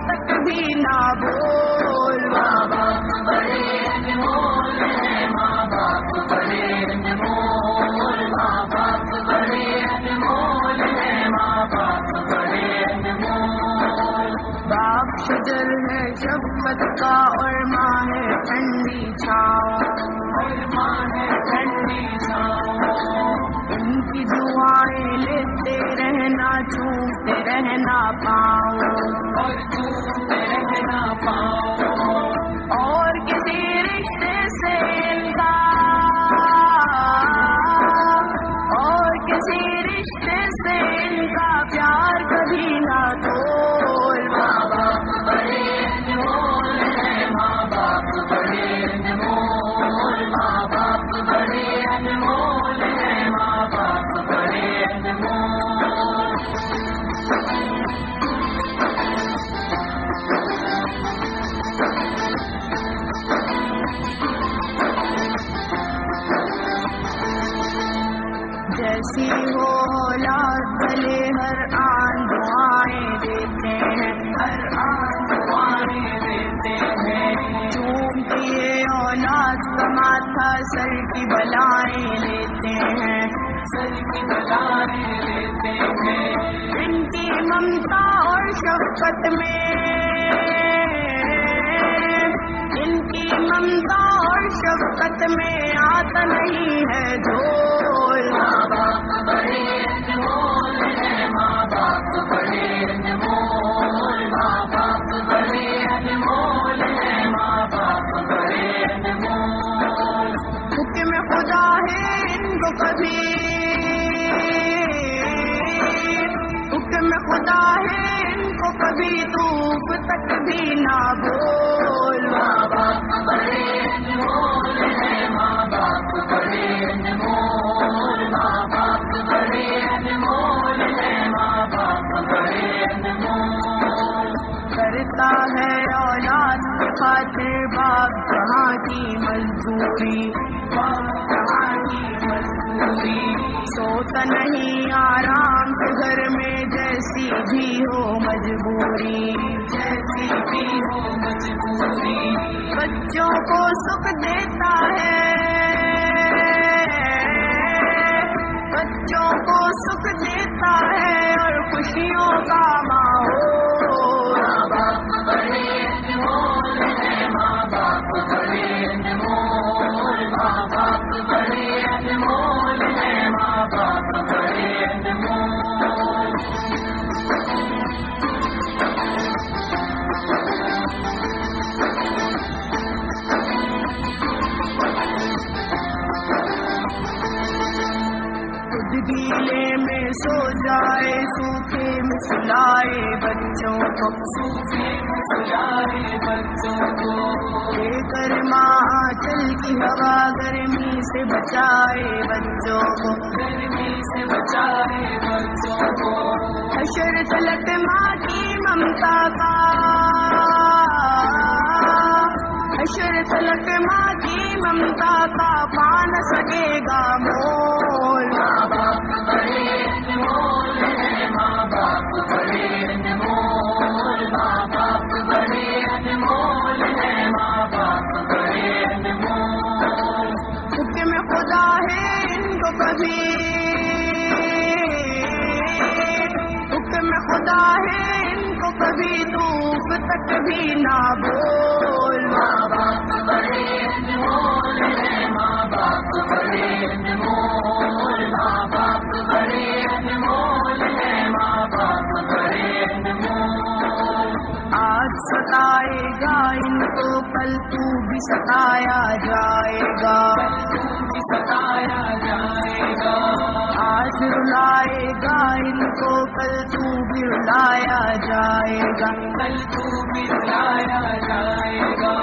تک بھی نہ بول. ماں باپ بڑے انمول ہیں, ماں باپ بڑے انمول, ماں باپ بڑے انمول ہیں, ماں باپ بڑے انمول. باپ شجر ہے شفقت کا اور ماں ہے ٹھنڈی چھاؤں, اور ماں ہے ٹھنڈی چھاؤں. ان کی دعائیں لیتے رہنا, چومتے رہنا پاؤں, اور چومتے رہنا پاؤں. اور کسی رشتے سے ان کا, اور کسی رشتے سے ان کا پیار کبھی نہ تول. ماں باپ بڑے انمول ہیں, ماں باپ بڑے انمول, ماں باپ بڑے انمول ہیں, ماں باپ بڑے انمول. جیسی ہو اولاد بھلے ہر آن دعائیں دیتے ہیں, ہر آن دعائیں دیتے ہیں. چومتی ہے اولاد کا ماتھا, سر کی بلائیں لیتے ہیں, سر کی بلائیں لیتے ہیں. ان کی ممتا اور شفقت میں, ان کی ممتا اور شفقت میں آتا نہیں ہے جھول. ماں باپ بڑے انمول ہیں, ماں باپ بڑے انمول, ماں باپ بڑے انمول ہیں, ماں باپ بڑے انمول. حکم خدا ہے ان کو کبھی, حکم خدا ہے ان کو کبھی دھوپ تک بھی نہ بول. ماں باپ بڑے انمول ہیں, ماں باپ بڑے انمول, ماں باپ بڑے انمول ہیں, ماں باپ بڑے انمول. کرتا ہے اولاد کی خاطر باپ جہاں کی مزدوری, باپ جہاں کی مزدوری. سوتا نہیں آرام سے گھر میں جیسی بھی ہو مجبوری, جیسی بھی ہو مجبوری. بچوں کو سکھ دیتا ہے, بچوں کو سکھ دیتا ہے اور خوشیوں کا ماحول. ماں باپ بڑے انمول ہیں, ماں باپ بڑے انمول, ماں باپ بڑے انمول ہیں, ماں باپ بڑے انمول. خود گیلے میں سو جائے, سوکھے میں سلائے بچوں کو, سوکھے میں سلائے بچوں کو. لے کر ماں چل کی ہوا گرمی سے بچائے بچوں کو, گرمی سے بچائے بچوں کو. حشر تلک ماں کی ممتا کا, حشر تلک ماں کی ممتا کا پا نہ سکے گا مول. ماں باپ بڑے انمول ہیں, ماں باپ بڑے انمول, ماں باپ بڑے انمول ہیں, ماں باپ بڑے انمول. حکم خدا ہے ان کو کبھی, حکم خدا ہے ان کو کبھی دھوپ تک بھی نہ بول. ماں باپ بڑے انمول ہیں, ماں باپ بڑے انمول, ماں باپ بڑے انمول ہیں, ماں باپ بڑے انمول. آج ستائے گا ان کو کل تو بھی ستایا جائے گا, ستایا جائے گا. آج رلائے گا ان کو کل تو بھی رلایا جائے گا, کل تو بھی رلایا جائے گا.